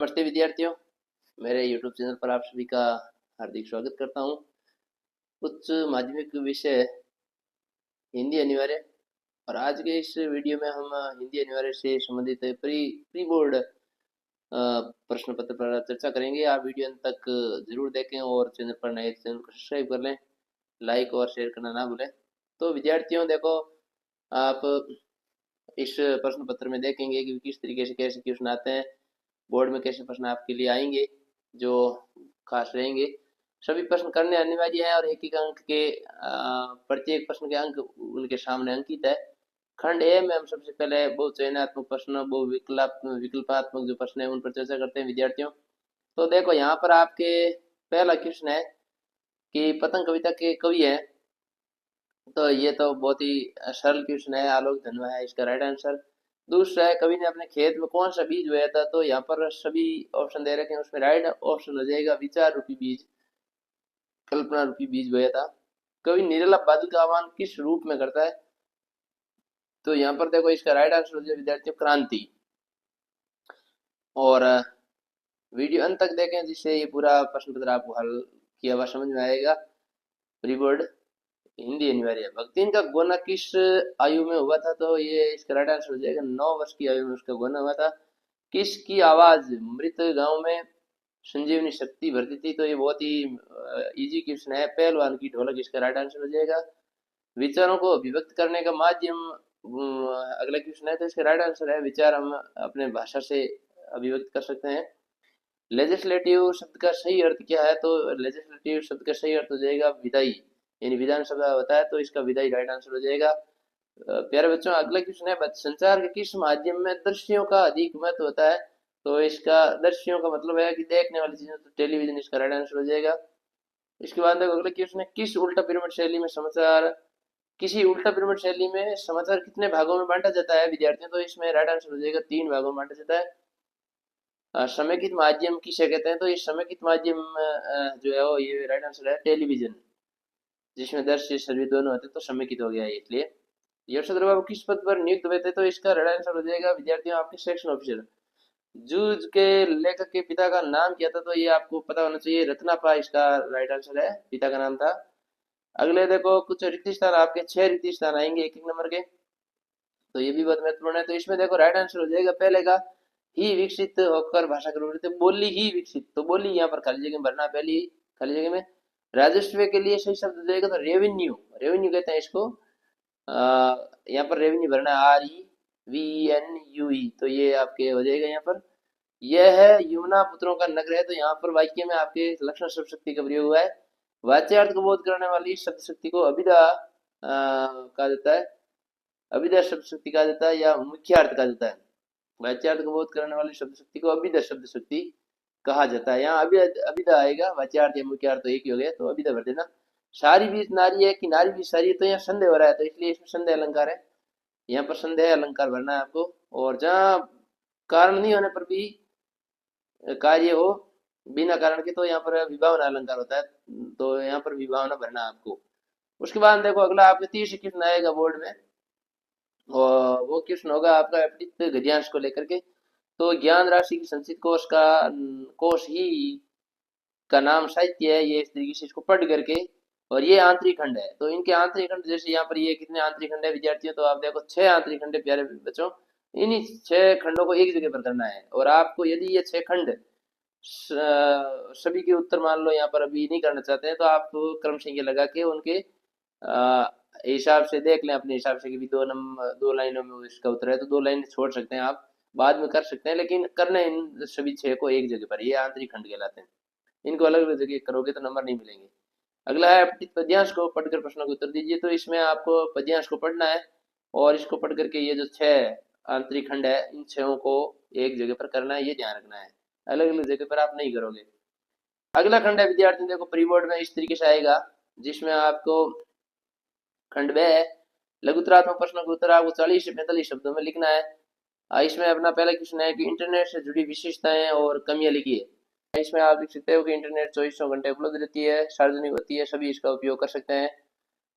नमस्ते विद्यार्थियों, मेरे YouTube चैनल पर आप सभी का हार्दिक स्वागत करता हूं। उच्च माध्यमिक विषय हिंदी अनिवार्य और आज के इस वीडियो में हम हिंदी अनिवार्य से संबंधित प्री बोर्ड प्रश्न पत्र पर चर्चा करेंगे। आप वीडियो अंत तक जरूर देखें और चैनल पर नए चैनल को सब्सक्राइब कर लें, लाइक और शेयर करना ना भूलें। तो विद्यार्थियों देखो, आप इस प्रश्न पत्र में देखेंगे कि किस तरीके से कैसे क्वेश्चन आते हैं, बोर्ड में कैसे प्रश्न आपके लिए आएंगे जो खास रहेंगे। सभी प्रश्न करने अनिवार्य है और एक एक अंक के प्रत्येक प्रश्न के अंक उनके सामने अंकित है। खंड ए में हम सबसे पहले बहुचयनात्मक प्रश्न, विकल्पात्मक जो प्रश्न है उन पर चर्चा करते हैं विद्यार्थियों। तो देखो यहाँ पर आपके पहला क्वेश्चन है कि पतंग कविता के कवि है। तो ये तो बहुत ही सरल क्वेश्चन है, आलोक धनवा है इसका राइट आंसर। दूसरा है, कवि ने अपने खेत में कौन सा बीज बोया था। तो यहाँ पर सभी ऑप्शन दे रखे हैं, उसमें राइट ऑप्शन हो जाएगा विचार रूपी बीज, कल्पना रूपी बीज बोया था। कवि निर्मला बादल का आह्वान किस रूप में करता है। तो यहाँ पर देखो इसका राइट आंसर हो जाएगा विद्यार्थियों क्रांति। और वीडियो अंत तक देखें जिससे ये पूरा प्रश्न पत्र आपको हल किया हुआ समझ में आएगा। प्री बोर्ड हिंदी अनिवार्य। भक्तिन का गोना किस आयु में हुआ था। तो ये इसका राइट आंसर हो जाएगा 9 वर्ष की आयु में उसका गोना हुआ था। किसकी आवाज मृत गांव में संजीवनी शक्ति भरती थी। तो ये बहुत ही इजी क्वेश्चन है, पहलवान की ढोलक इसका राइट आंसर हो जाएगा। विचारों को अभिव्यक्त करने का माध्यम अगला क्वेश्चन है, तो इसका राइट आंसर है विचार हम अपने भाषा से अभिव्यक्त कर सकते हैं। लेजिस्लेटिव शब्द का सही अर्थ क्या है। तो लेजिस्लेटिव शब्द का सही अर्थ हो जाएगा विधायी, यानी विधानसभा होता है तो इसका विधायी राइट आंसर हो जाएगा। प्यारे बच्चों, अगला क्वेश्चन है, संचार के किस माध्यम में दृश्यों का अधिक महत्व होता है। तो इसका दृश्यों का मतलब है कि देखने वाली चीजें, तो टेलीविजन इसका राइट आंसर हो जाएगा। इसके बाद अगला क्वेश्चन है, किस उल्टा पिरामिड शैली में समाचार, किसी उल्टा पिरामिड शैली में समाचार कितने भागों में बांटा जाता है विद्यार्थियों। तो इसमें राइट आंसर हो जाएगा 3 भागों में बांटा जाता है। समेकित माध्यम किसे कहते हैं। तो ये समेकित माध्यम जो है वो ये राइट आंसर है टेलीविजन, जिसमें दृश्य श्रव्य दोनों होते हैं, तो समेकित हो गया है इसलिए। यशोधर बाबू किस पद पर नियुक्त हुए थे। तो इसका राइट आंसर हो जाएगा विद्यार्थियों आपके सेक्शन ऑफिसर। जूझ के लेखक के पिता का नाम क्या था। तो ये आपको पता होना चाहिए, रत्नापा इसका राइट आंसर है, पिता का नाम था। अगले देखो, कुछ रिक्त स्थान आपके 6 रिक्त स्थान आएंगे एक एक नंबर के, तो ये भी बहुत महत्वपूर्ण है। तो इसमें देखो राइट आंसर हो जाएगा पहले का, ही विकसित होकर भाषा के बोली ही विकसित। तो बोली यहाँ पर खाली जगह भरना, पहली खाली जगह में। राजस्व के लिए सही शब्द देगा तो रेवेन्यू, रेवेन्यू कहते हैं इसको। यहाँ पर रेवेन्यू भरना REVNUE, तो ये आपके हो जाएगा यहाँ पर। यह है यमुना पुत्रों का नगर है। तो यहाँ पर वाक्य में आपके लक्षण शब्द शक्ति का प्रयोग हुआ है। वाच्यार्थ को बोध करने वाली शब्द शक्ति को अभिधा कहा जाता है, अभिधा शब्द शक्ति कहा जाता है या मुख्य अर्थ कहा जाता है। वाच्यार्थ को बोध करने वाली शब्द शक्ति को अभिधा शब्द शक्ति कहा जाता है। यहाँ अभिधा आएगा, वाच्यार्थ या मुख्य अर्थ तो एक ही हो गया, तो अभिधा भर देना। सारी बीज नारी है कि नारी बीज सारी है। तो यहाँ संदेह हो रहा है, तो इसलिए इसमें संदेह अलंकार है, यहाँ पर संदेह अलंकार भरना है आपको। और जहाँ कारण नहीं होने पर भी कार्य हो बिना कारण के, तो यहाँ पर विभावना अलंकार होता है, तो यहाँ पर विभावना भरना है आपको। उसके बाद देखो अगला आपके 30 क्वेश्चन आएगा बोर्ड में, और वो क्वेश्चन होगा आपका अपठित गद्यांश को लेकर के। तो ज्ञान राशि की संचित कोश का कोश ही का नाम साहित्य है, ये इस तरीके से इसको पढ़ करके। और ये आंतरिक खंड है, तो इनके आंतरिक खंड जैसे यहाँ पर ये कितने आंतरिक खंड है विद्यार्थियों। तो आप देखो 6 आंतरिक खंड है प्यारे बच्चों। इन्हीं 6 खंडों को एक जगह पर करना है, और आपको यदि ये 6 खंड सभी के उत्तर मान लो यहाँ पर अभी नहीं करना चाहते हैं, तो आप क्रम संख्या लगा के उनके हिसाब से देख लें अपने हिसाब से कि भी 2 लाइनों में इसका उत्तर है, तो 2 लाइन छोड़ सकते हैं आप, बाद में कर सकते हैं, लेकिन करना इन सभी 6 को एक जगह पर। ये आंतरिक खंड कहलाते हैं, इनको अलग अलग जगह करोगे तो नंबर नहीं मिलेंगे। अगला है अपठित पद्यांश को पढ़कर प्रश्नों के उत्तर दीजिए। तो इसमें आपको पद्यांश को पढ़ना है, और इसको पढ़ करके ये जो 6 आंतरिक खंड है इन 6 को एक जगह पर करना है, ये ध्यान रखना है, अलग अलग जगह पर आप नहीं करोगे। अगला खंड है विद्यार्थी देखो प्री बोर्ड में इस तरीके से आएगा, जिसमें आपको खंड ब है, लघुतरात्मक प्रश्नों का उत्तर आपको 40 से 45 शब्दों में लिखना है। इसमें अपना पहला क्वेश्चन है कि इंटरनेट से जुड़ी विशेषताएं और कमियां लिखिए। इसमें आप लिख सकते हो कि इंटरनेट 24 घंटे उपलब्ध रहती है, सार्वजनिक होती है, सभी इसका उपयोग कर सकते हैं,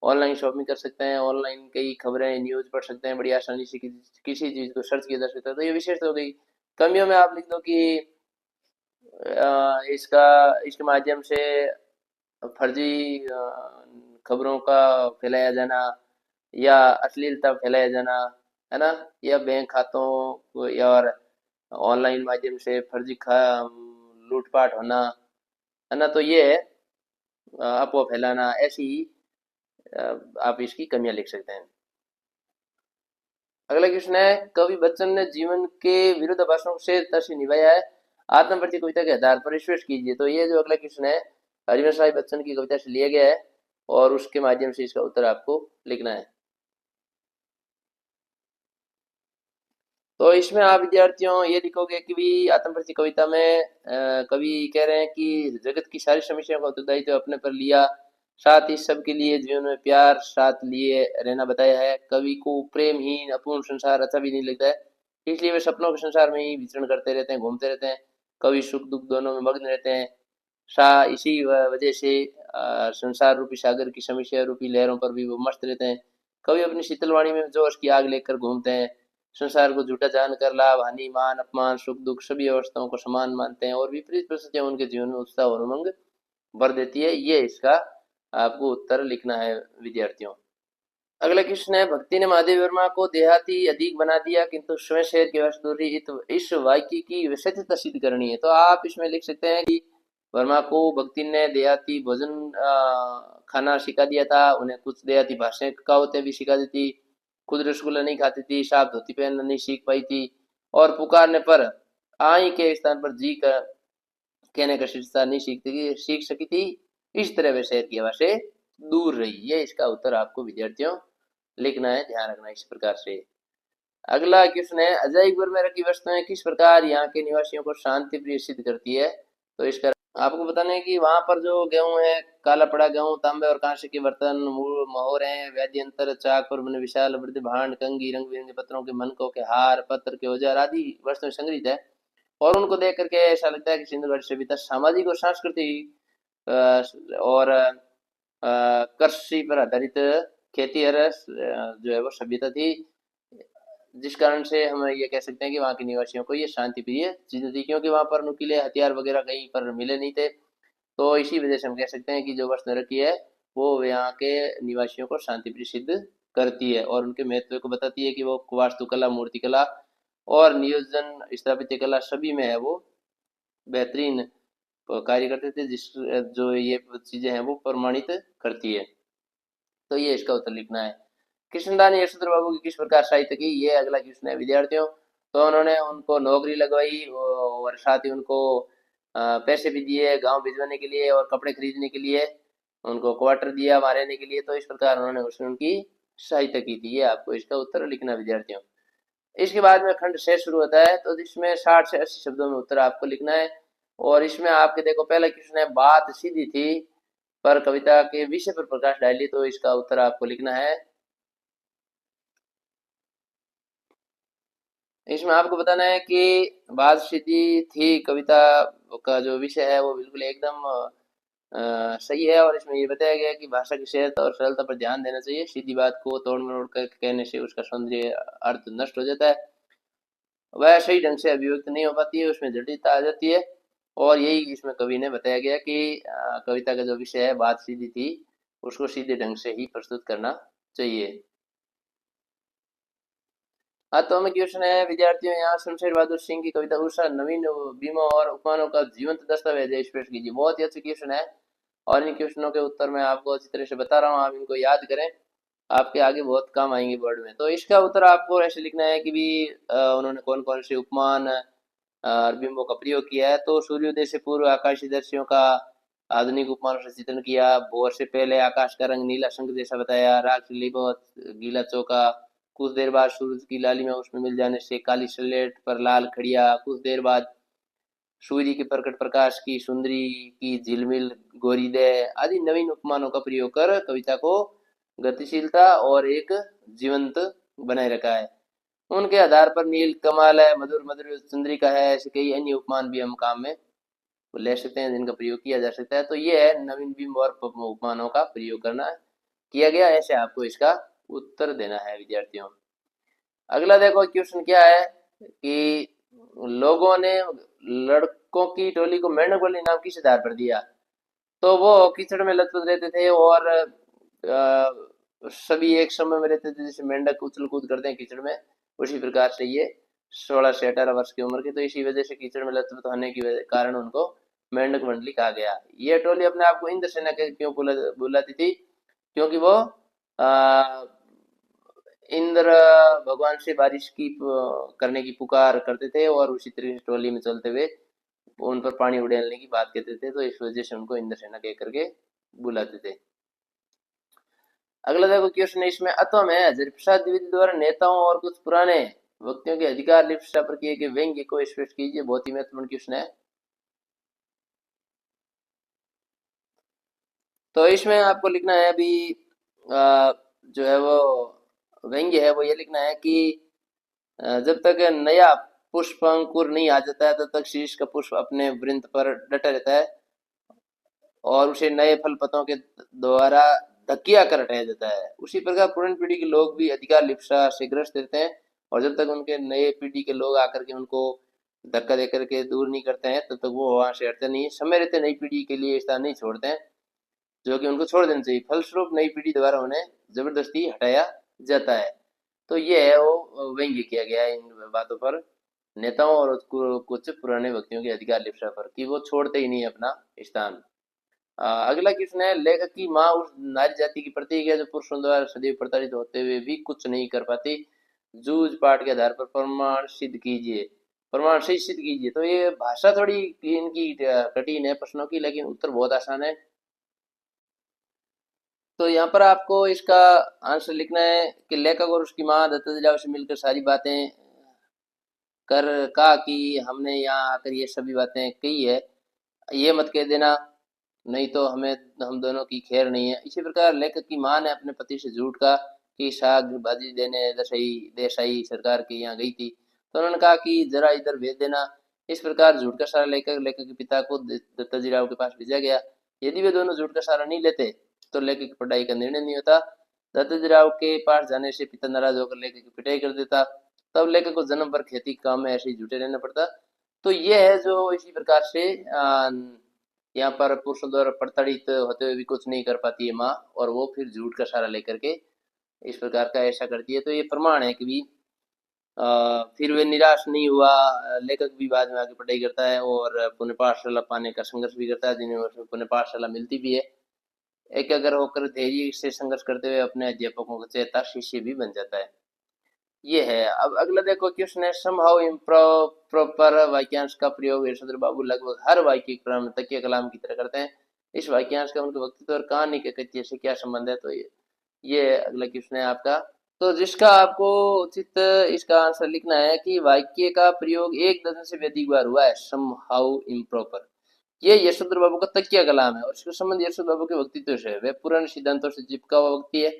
ऑनलाइन शॉपिंग कर सकते हैं, ऑनलाइन कई खबरें न्यूज पढ़ सकते हैं, बड़ी आसानी से किसी चीज को सर्च किया जा सकता है। तो ये विशेषता हो गई। कमियों में आप लिख दो कि इसका इसके माध्यम से फर्जी खबरों का फैलाया जाना या अश्लीलता फैलाया जाना, है ना? या बैंक खातों या और ऑनलाइन माध्यम से फर्जी खा लूटपाट होना, है ना? तो ये अफवाह फैलाना, ऐसी आप इसकी कमियां लिख सकते हैं। अगला क्वेश्चन है, कवि बच्चन ने जीवन के विरोधाभासों से तर्क निभाया है, आत्म प्रति कविता के आधार पर विश्लेषण कीजिए। तो ये जो अगला क्वेश्चन है हरिवंश राय बच्चन की कविता से लिया गया है और उसके माध्यम से इसका उत्तर आपको लिखना है। तो इसमें आप विद्यार्थियों ये लिखोगे कि भी आत्म प्रति कविता में कवि कह रहे हैं कि जगत की सारी समस्याओं का उत्तरदायित्व तो अपने पर लिया, साथ ही सबके लिए जीवन में प्यार साथ लिए रहना बताया है। कवि को प्रेमहीन अपूर्ण संसार अच्छा भी नहीं लगता है, इसलिए वे सपनों के संसार में ही विचरण करते रहते हैं, घूमते रहते हैं। कवि सुख दुख दोनों में मग्न रहते हैं। इसी वजह से संसार रूपी सागर की समस्या रूपी लहरों पर भी वो मस्त रहते हैं। कवि अपनी शीतल वाणी में जोश की आग लेकर घूमते हैं। संसार को झूठा जानकर लाभ हानि मान अपमान सुख दुख सभी अवस्थाओं को समान मानते हैं और विपरीत परिस्थितियां उनके जीवन में उत्साह और उमंग भर देती है। ये इसका आपको उत्तर लिखना है विद्यार्थियों। अगला क्वेश्चन है, भक्ति ने महादेव वर्मा को देहाती अधिक बना दिया किंतु स्वयं शहर की वश दूरी, इस वाक्य की सत्यता सिद्ध करनी है। तो आप इसमें लिख सकते हैं कि वर्मा को भक्ति ने देहाती भोजन खाना सिखा दिया था, उन्हें कुछ देहाती भाषाएं कहावतें भी सिखा दी थी, खुद रसगुल्ला नहीं खाती थी, साफ धोती पहनना नहीं सीख पाई थी और पुकारने पर आई के स्थान पर जी का कहने का शिष्टता नहीं सीख सकी थी। इस तरह वे शहर की हवा से दूर रही। ये इसका उत्तर आपको विद्यार्थियों लिखना है, ध्यान रखना इस प्रकार से। अगला क्वेश्चन है, अजायब घर में रखी वस्तुएं किस प्रकार यहाँ के निवासियों को शांति प्रिय सिद्ध करती है। तो इसका आपको बताना है कि वहां पर जो गेहूं है, काला पड़ा गेहूं, तांबे और कांसे के बर्तन, मोहरे, वैद्यंत्र, चाक पर बने विशाल वृद्ध भांड, कंघी, रंग बिरंगे पत्थरों के मनकों के हार, पत्थर के औजार आदि वस्तुएं संग्रहित है और उनको देख करके ऐसा लगता है कि सिंधु घाटी सभ्यता सामाजिक और सांस्कृतिक और कृषि पर आधारित खेती जो है वो सभ्यता थी, जिस कारण से हम ये कह सकते हैं कि वहाँ के निवासियों को ये शांति प्रिय चीजें थी, क्योंकि वहाँ पर नुकीले हथियार वगैरह कहीं पर मिले नहीं थे। तो इसी वजह से हम कह सकते हैं कि जो वस्तु रखी है वो यहाँ के निवासियों को शांति प्रिय सिद्ध करती है और उनके महत्व को बताती है कि वो वास्तुकला, मूर्तिकला और नियोजन स्थापत्य कला सभी में है वो बेहतरीन कार्य करते थे, जिस जो ये चीजें हैं वो प्रमाणित करती है। तो ये इसका उत्तर लिखना है। कृष्णदास ने यशोधर बाबू की किस प्रकार सहायता की, ये अगला क्वेश्चन है विद्यार्थियों। तो उन्होंने उनको नौकरी लगवाई और साथ ही उनको पैसे भी दिए गांव भिजवाने के लिए और कपड़े खरीदने के लिए, उनको क्वार्टर दिया वहां रहने के लिए। तो इस प्रकार उन्होंने उसने उनकी सहायता की थी। ये आपको इसका उत्तर लिखना विद्यार्थियों। इसके बाद में खंड 6 शुरू होता है, तो इसमें 60 से 80 शब्दों में उत्तर आपको लिखना है और इसमें आपके देखो पहला क्वेश्चन है, बात सीधी थी पर कविता के विषय पर प्रकाश डालिए। तो इसका उत्तर आपको लिखना है। इसमें आपको बताना है कि बात सीधी थी कविता का जो विषय है वो बिल्कुल एकदम सही है और इसमें ये बताया गया है कि भाषा की सहजता और सरलता पर ध्यान देना चाहिए। सीधी बात को तोड़ मरोड़ कर कहने से उसका सौंदर्य अर्थ नष्ट हो जाता है, वह सही ढंग से अभिव्यक्त नहीं हो पाती है, उसमें जटिलता आ जाती है। और यही इसमें कवि ने बताया गया कि कविता का जो विषय है बात सीधी थी, उसको सीधे ढंग से ही प्रस्तुत करना चाहिए। हाँ, तो हमें क्वेश्चन है विद्यार्थियों, यहाँ शमशेर बहादुर सिंह की कविता उषा नवीन बीमा और उपमानों का जीवंत दस्तावेज है, स्पष्ट कीजिए। बहुत ही अच्छा क्वेश्चन है और इन क्वेश्चनों के उत्तर मैं आपको अच्छी तरह से बता रहा हूँ, आप इनको याद करें, आपके आगे बहुत काम आएंगे बोर्ड में। तो इसका उत्तर आपको ऐसे लिखना है कि भी उन्होंने कौन कौन से उपमान और बिंबों का प्रयोग किया है। तो सूर्योदय से पूर्व आकाशीय दृश्यों का आधुनिक उपमानों से चित्रण किया, भोर से पहले आकाश का रंग नीला शंख जैसा बताया, राग से लिपत गीला चौका, कुछ देर बाद सूरज की लालिमा उसमें मिल जाने से काली स्लेट पर लाल खड़िया, कुछ देर बाद सूर्य के प्रकट प्रकाश की सुंदरी की झिलमिल गोरीदय आदि नवीन उपमानों का प्रयोग कर कविता को गतिशीलता और एक जीवंत बनाए रखा है। उनके आधार पर नील कमाल है, मधुर मधुर चंद्रिका है, ऐसे कई अन्य उपमान भी हम काम में ले सकते हैं जिनका प्रयोग किया जा सकता है। तो ये है नवीन बिंब और उपमानों का प्रयोग करना किया गया, ऐसे आपको इसका उत्तर देना है विद्यार्थियों। अगला देखो क्वेश्चन क्या है कि लोगों ने मेंढकों की टोली को मेंढक वली नाम किस आधार पर दिया? तो वो कीचड़ में लथपथ रहते थे और सभी एक समय में रहते थे, जैसे मेंढक उछल कूद करते हैं कीचड़ में, उसी प्रकार से ये 16 से 18 वर्ष की उम्र के, तो इसी वजह से कीचड़ में लथपथ होने की कारण उनको मेंढक मंडली कहा गया। ये टोली अपने आप को इंद्र सेना के क्यों बुलाती थी? क्योंकि वो आ, इंद्र भगवान से बारिश की करने की पुकार करते थे और उसी तरीके से टोली में चलते हुए उन पर पानी उड़ेलने की बात कहते थे, तो इस वजह से उनको इंद्र सेना कह करके बुलाते थे। अगला देखो क्वेश्चन है इसमें, अतः में हरिप्रसाद द्विवेदी द्वारा नेताओं और कुछ पुराने व्यक्तियों के अधिकार लिप्सा पर किए गए व्यंग्य को स्पष्ट कीजिए। बहुत ही महत्वपूर्ण क्वेश्चन है। तो इसमें आपको लिखना है अभी जो है वो व्यंग्य है वो ये लिखना है कि जब तक नया पुष्प अंकुर नहीं आ जाता है तब तक शीश का पुष्प अपने वृंत पर डटा रहता है और उसे नए फल पत्तों के द्वारा धकिया कर हटाया जाता है। उसी प्रकार पुरानी पीढ़ी के लोग भी अधिकार लिप्सा से ग्रस्त रहते हैं और जब तक उनके नए पीढ़ी के लोग आकर के उनको धक्का दे करके दूर नहीं करते हैं तब तक वो वहां से हटते नहीं है। समय रहते नई पीढ़ी के लिए स्थान नहीं छोड़ते हैं, जो कि उनको छोड़ देना चाहिए। फलस्वरूप नई पीढ़ी द्वारा उन्हें जबरदस्ती हटाया जाता है। तो ये है वो व्यंग्य किया गया है इन बातों पर, नेताओं और कुछ पुराने व्यक्तियों के अधिकार लिप्सा पर, कि वो छोड़ते ही नहीं अपना स्थान। अगला क्वेश्चन है, लेखक की माँ उस नारी जाति की प्रतीक है जो पुरुषों द्वारा सदैव प्रताड़ित होते हुए भी कुछ नहीं कर पाती। जूझ पाठ के आधार पर प्रमाण सिद्ध कीजिए, प्रमाण सही सिद्ध कीजिए। तो ये भाषा थोड़ी इनकी कठिन है प्रश्नों की, लेकिन उत्तर बहुत आसान है। तो यहाँ पर आपको इसका आंसर लिखना है कि लेखक और उसकी माँ दत्तात्रेय से मिलकर सारी बातें कर कहा कि हमने यहाँ आकर ये सभी बातें कही है, ये मत कह देना, नहीं तो हमें हम दोनों की खैर नहीं है। इसी प्रकार लेखक की मां ने अपने पति से झूठ कहा कि साग भाजी देने देसाई सरकार के यहाँ गई थी, तो उन्होंने कहा कि जरा इधर भेज देना। इस प्रकार झूठ का सहारा लेकर लेखक के पिता को दत्ताजी राव के पास भेजा गया। यदि वे दोनों झूठ का सहारा नहीं लेते तो लेखक की पढ़ाई का निर्णय नहीं होता। दत्ताजी राव के पास जाने से पिता नाराज होकर लेखक की पिटाई कर देता, तब लेखक को जन्म पर खेती काम में ऐसे ही जुटे रहना पड़ता। तो ये है जो इसी प्रकार से यहाँ पर पुरुषों द्वारा प्रताड़ित होते हुए भी कुछ नहीं कर पाती है माँ, और वो फिर झूठ का सहारा लेकर के इस प्रकार का ऐसा करती है। तो ये प्रमाण है कि भी फिर वे निराश नहीं हुआ, लेखक भी बाद में आगे पढ़ाई करता है और पुनः पाठशाला पाने का संघर्ष भी करता है, जिन्हें उसमें पुनः पाठशाला मिलती भी है। एकाग्र होकर धैर्य से संघर्ष करते हुए अपने अध्यापकों को चेता शिष्य भी बन जाता है। ये है। अब अगला देखो क्वेश्चन है, समहाउ इम्प्रॉपर वाक्यांश का प्रयोग यशोधर बाबू लगभग हर वाक्य क्रम तकिया कलाम की तरह करते हैं। इस वाक्यांश का उनके व्यक्तित्व और कहानी के कथ्य से क्या संबंध है? तो ये अगला क्वेश्चन है आपका। तो जिसका आपको उचित इसका आंसर लिखना है कि वाक्य का प्रयोग एक दर्जन से भी अधिक बार हुआ है, समहाउ इम्प्रॉपर। ये यशोधर बाबू का तकिया कलाम है और इसका संबंध यशोधर बाबू के व्यक्तित्व से है। वे पुराने सिद्धांतों से चिपका हुआ व्यक्ति है,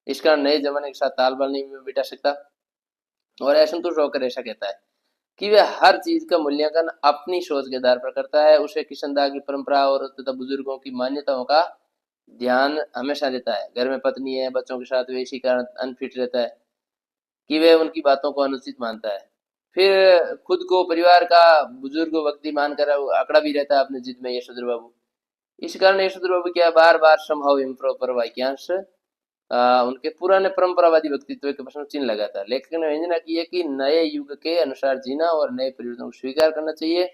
इसका नए जमाने के साथ तालमेल नहीं बिठा सकता और असंतुष्ट होकर ऐसा कहता है कि वह हर चीज का मूल्यांकन अपनी सोच के आधार पर करता है। उसे किशनदा की परंपरा और तथा बुजुर्गों की मान्यताओं का ध्यान हमेशा देता है। घर में पत्नी है, बच्चों के साथ वे इसी कारण अनफिट रहता है कि वह उनकी बातों को अनुचित मानता है। फिर खुद को परिवार का बुजुर्ग व्यक्ति मानकर अकड़ा भी रहता है अपने जिद में यशोधर बाबू। इस कारण यशोधर बाबू क्या बार बार समहाउ इम्प्रॉपर वाक्यांश उनके पुराने परंपरावादी व्यक्तित्व के प्रश्न चिन्ह लगाता है। लेखक ने व्यंजना की है कि नए युग के अनुसार जीना और नए परिवर्तनों को स्वीकार करना चाहिए।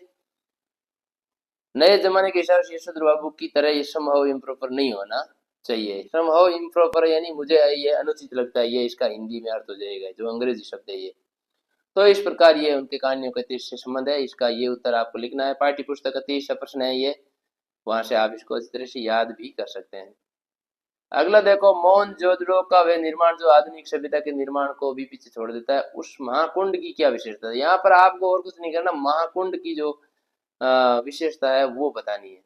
नए जमाने के हिसाब से यशोधर बाबू की तरह ये समहाउ इम्प्रॉपर नहीं होना चाहिए। समहाउ इम्प्रॉपर यानी मुझे ये अनुचित लगता है, ये इसका हिंदी में अर्थ हो जाएगा, जो अंग्रेजी शब्द है ये। तो इस प्रकार ये उनके कहानियों का तीसरे संबंध है। इसका ये उत्तर आपको लिखना है। पाठ्य पुस्तक का 30 प्रश्न है ये, वहां से आप इसको अच्छी तरह से याद भी कर सकते हैं। अगला देखो, मोहनजोदड़ो का वह निर्माण जो आधुनिक सभ्यता के निर्माण को भी पीछे छोड़ देता है, उस महाकुंड की क्या विशेषता है? यहाँ पर आपको और कुछ नहीं करना, महाकुंड की जो विशेषता है वो बतानी है।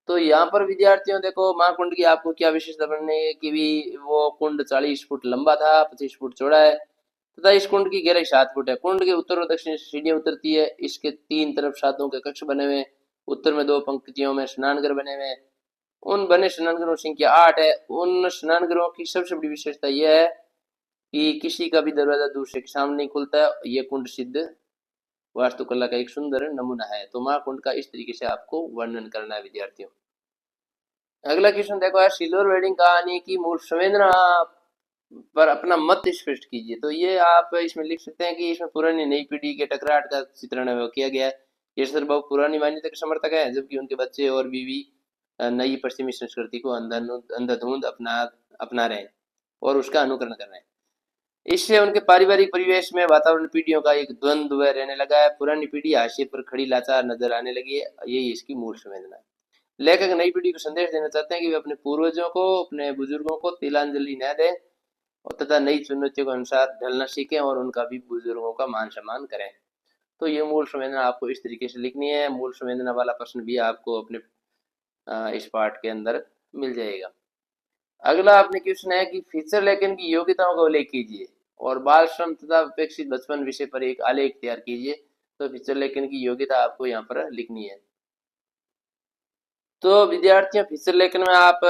तो यहाँ पर विद्यार्थियों देखो, महाकुंड की आपको क्या विशेषता बननी है कि भी वो कुंड 40 फुट लंबा था, 25 फुट चौड़ा है तथा इस कुंड की गहराई 7 फुट है। कुंड के उत्तर और दक्षिण से सीढ़ियां उतरती है। इसके 3 तरफ सातों के कक्ष बने हुए, उत्तर में 2 पंक्तियों में स्नानघर बने हुए। उन बने स्नानघरों की संख्या 8 है। उन स्नानघरों की सबसे बड़ी विशेषता यह है कि किसी का भी दरवाजा दूसरे के सामने नहीं खुलता है। ये कुंड सिद्ध वास्तुकला का एक सुंदर नमूना है। तो महाकुंड का इस तरीके से आपको वर्णन करना है विद्यार्थियों। अगला क्वेश्चन देखो यार, सिल्वर वेडिंग कहानी की मूल संवेदना पर अपना मत स्पष्ट कीजिए। तो ये आप इसमें लिख सकते हैं कि इसमें पुरानी नई पीढ़ी के टकराट का चित्रण है वो किया गया है। ये सर बहुत पुरानी मान्यता के समर्थक है, जबकि उनके बच्चे और बीवी नई पश्चिमी संस्कृति को अंधाधुंध अपना रहे हैं और उसका अनुकरण कर रहे हैं। इससे उनके पारिवारिक परिवेश में वातावरण पीढ़ियों का एक द्वंद्व रहने लगा है। पुरानी पीढ़ी हाशिए पर खड़ी लाचार नजर आने लगी है, यही इसकी मूल संवेदना है। लेखक नई पीढ़ी को संदेश देना चाहते हैं कि वे अपने पूर्वजों को, अपने बुजुर्गों को तिलांजलि न दें और तथा नई चुनौतियों के अनुसार ढलना सीखें और उनका भी बुजुर्गों का मान सम्मान करें। तो ये मूल संवेदना आपको इस तरीके से लिखनी है। मूल संवेदना वाला प्रश्न भी आपको अपने इस पाठ के अंदर मिल जाएगा। अगला आपने क्वेश्चन है कि फीचर लेखन की योग्यताओं का उल्लेख कीजिए और बाल श्रम तथा अपेक्षित बचपन विषय पर एक आलेख तैयार कीजिए। तो फीचर लेखन की योग्यता आपको यहाँ पर लिखनी है। तो विद्यार्थियों, फीचर लेखन में आप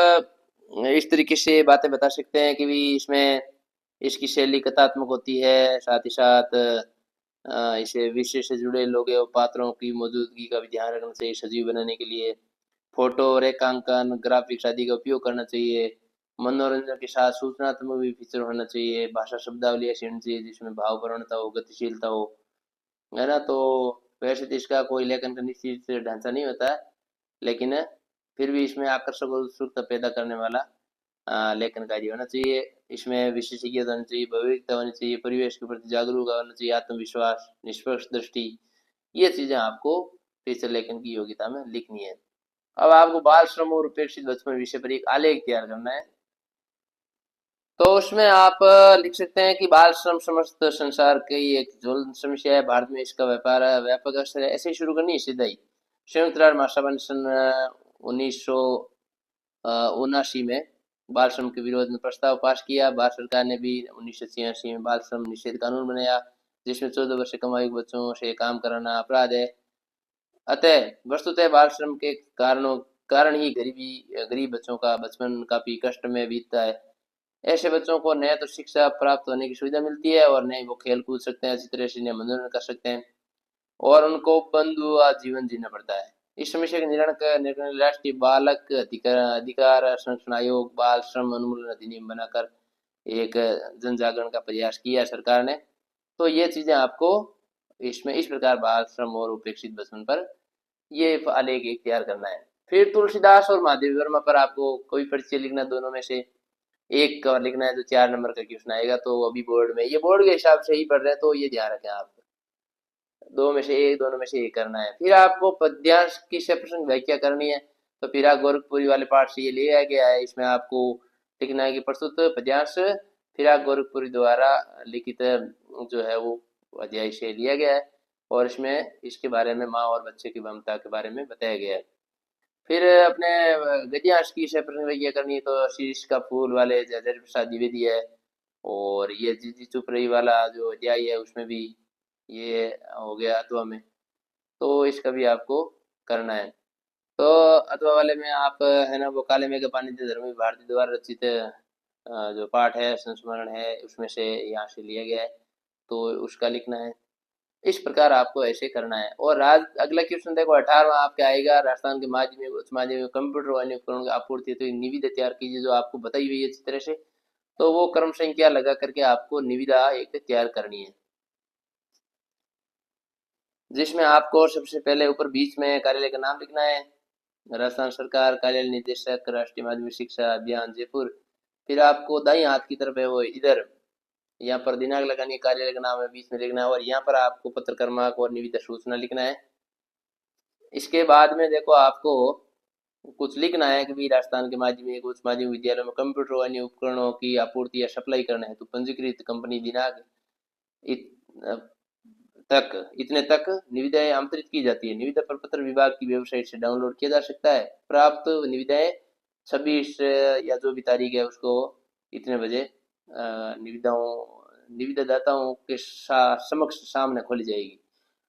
इस तरीके से बातें बता सकते हैं कि भी इसमें इसकी शैली कथात्मक होती है, साथ ही साथ इसे विषय से जुड़े लोगों और पात्रों की मौजूदगी का भी ध्यान रखना चाहिए सजीव बनाने के लिए। फोटो, रेखांकन, ग्राफिक्स आदि का उपयोग करना चाहिए। मनोरंजन के साथ सूचनात्मक भी फीचर होना चाहिए। भाषा शब्दावली ऐसी होनी चाहिए जिसमें भावपूर्णता हो, गतिशीलता हो, है ना। तो वैसे तो इसका कोई लेखन का निश्चित ढांचा नहीं होता है, लेकिन फिर भी इसमें आकर्षक और उत्सुकता पैदा करने वाला लेखन कार्य होना चाहिए। इसमें विशेषज्ञता होनी चाहिए, भौतिकता होनी चाहिए, परिवेश के प्रति जागरूक होना चाहिए, आत्मविश्वास, निष्पक्ष दृष्टि, ये चीजें आपको फीचर लेखन की योग्यता में लिखनी है। अब आपको बाल श्रम और उपेक्षित बचपन विषय पर एक आलेख तैयार करना है। तो उसमें आप लिख सकते हैं कि बाल श्रम समस्त संसार की एक ज्वलंत समस्या है। भारत में इसका व्यापार व्यापक असर है। ऐसे ही शुरू करनी है सीधा ही। संयुक्त राष्ट्र महासभा ने सन 1979 में बाल श्रम के विरोध में प्रस्ताव पास किया। भारत सरकार ने भी 1986 में बाल श्रम निषेध कानून बनाया, जिसमें 14 वर्ष से कम आयु बच्चों से काम कराना अपराध है। अतः वस्तुतः बाल श्रम के कारण ही गरीब बच्चों का बचपन काफी कष्ट में बीतता है। ऐसे बच्चों को न तो शिक्षा प्राप्त होने की सुविधा मिलती है और न ही वो खेल कूद सकते हैं, अच्छी तरह से इन्हें मनोरंजन कर सकते हैं, और उनको बंद हुआ जीवन जीना पड़ता है। इस समस्या के निराकरण राष्ट्रीय बालक अधिकार संरक्षण आयोग बाल श्रम उन्मूलन अधिनियम बनाकर एक जन जागरण का प्रयास किया सरकार ने। तो ये चीजें आपको इसमें इस प्रकार बाल श्रम और उपेक्षित बचपन पर ये आलेख एक तैयार करना है। फिर तुलसीदास और महादेवी वर्मा पर आपको कोई परिचय लिखना, दोनों में से एक का लिखना है। जो 4 नंबर का क्वेश्चन आएगा तो अभी बोर्ड में, ये बोर्ड के हिसाब से ही पढ़ रहे हैं तो ये ध्यान रखें आप, दो में से एक, दोनों में से एक करना है। फिर आपको पद्यांश की सप्रसंग व्याख्या करनी है। तो फिर आप गोरखपुरी वाले पाठ से ये लिया गया है। इसमें आपको लिखना है कि प्रस्तुत पद्यांश फिर आप गोरखपुरी द्वारा लिखित जो है वो अध्याय से लिया गया है, और इसमें इसके बारे में माँ और बच्चे की ममता के बारे में बताया गया है। फिर अपने गद्यांश की सप्रसंग व्याख्या करनी है। तो शीर्ष का फूल वाले जयदेव प्रसाद द्विवेदी है, और ये जी चुप रही वाला जो अध्याय है उसमें भी ये हो गया अथवा में, तो इसका भी आपको करना है। तो अथवा वाले में आप है ना वो काले मेघ पानी धर्मी भारती द्वारा रचित जो पाठ है संस्मरण है उसमें से यहाँ से लिया गया है, तो उसका लिखना है। इस प्रकार आपको ऐसे करना है। और आज अगला क्वेश्चन देखो 18वां आपका आएगा, राजस्थान के माध्यमिक उच्च माध्यमिक कंप्यूटर वाले उपकरण की आपूर्ति तो निविदा तैयार कीजिए, जो आपको बताई हुई है अच्छी तरह से। तो वो क्रम संख्या लगा करके आपको निविदा एक तैयार करनी है, जिसमें आपको सबसे पहले ऊपर बीच में कार्यालय का नाम लिखना है, राजस्थान सरकार कार्यालय निदेशक राष्ट्रीय माध्यमिक शिक्षा अभियान जयपुर। फिर आपको दाईं हाथ की तरफ है वो इधर यहाँ पर दिनांक लगानी है, कार्यालय का नाम है बीच में लिखना है, और यहाँ पर आपको पत्र क्रमांक और निविदा सूचना लिखना है। इसके बाद में देखो आपको कुछ लिखना है कि भी राजस्थान के माध्यमिक उच्च माध्यमिक विद्यालयों में कंप्यूटर व अन्य उपकरणों की आपूर्ति या सप्लाई करना है। तो पंजीकृत कंपनी दिनांक इतने तक निविदाएं आमंत्रित की जाती है। निविदा प्रपत्र विभाग की वेबसाइट से डाउनलोड किया जा सकता है। प्राप्त निविदाएं 26 या जो भी तारीख है उसको इतने बजे निविदादाताओं के समक्ष सामने खोली जाएगी।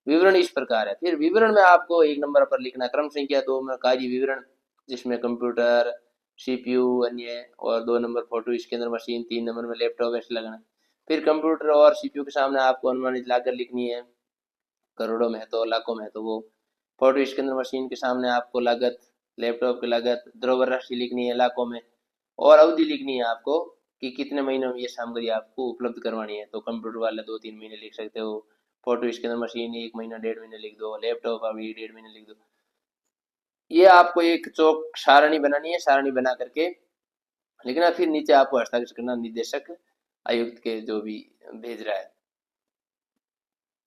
विवरण इस प्रकार है। फिर विवरण में आपको 1 नंबर पर लिखना क्रम संख्या 2 में कार्य विवरण, जिसमें कंप्यूटर, सीपीयू अन्य, और 2 number photo scanner machine, 3 number में लैपटॉप ऐसे लगाना। फिर कंप्यूटर और सीपीयू के सामने आपको अनुमानित लागत लिखनी है। करोड़ों में है तो लाखों में है तो वो फोटो स्कैनर मशीन के सामने आपको लागत, लैपटॉप की लागत, द्रव्य राशि लिखनी है लाखों में, और अवधि लिखनी है आपको कि कितने महीनों में ये सामग्री आपको उपलब्ध करवानी है। तो कंप्यूटर वाले 2-3 महीने लिख सकते हो, फोटो स्कैनर मशीन 1 महीना 1.5 महीने लिख दो, लैपटॉप अभी 1.5 महीने लिख दो। ये आपको एक चौक सारणी बनानी है, सारणी बना करके लिखना, फिर नीचे आपको हस्ताक्षर करना निदेशक आयुक्त के जो भी भेज रहा है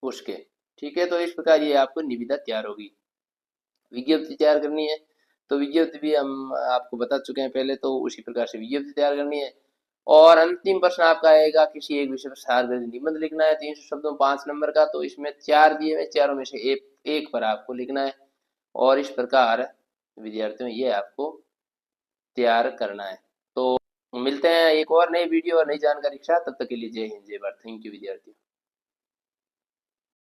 उसके। ठीक है, तो इस प्रकार ये आपको निविदा तैयार होगी। विज्ञप्ति तैयार करनी है तो विज्ञप्ति भी हम आपको बता चुके हैं पहले, तो उसी प्रकार से विज्ञप्ति तैयार करनी है। और अंतिम प्रश्न आपका आएगा किसी एक विषय पर सारगर्भित निबंध लिखना है 300 शब्दों 5 नंबर का, तो इसमें 4 दिए हुए, चारों में से एक पर आपको लिखना है। और इस प्रकार विद्यार्थियों ये आपको तैयार करना है। तो मिलते हैं एक और नई वीडियो और नई जानकारी के साथ, तब तक के लिए जय हिंद जय भारत। थैंक यू विद्यार्थियों।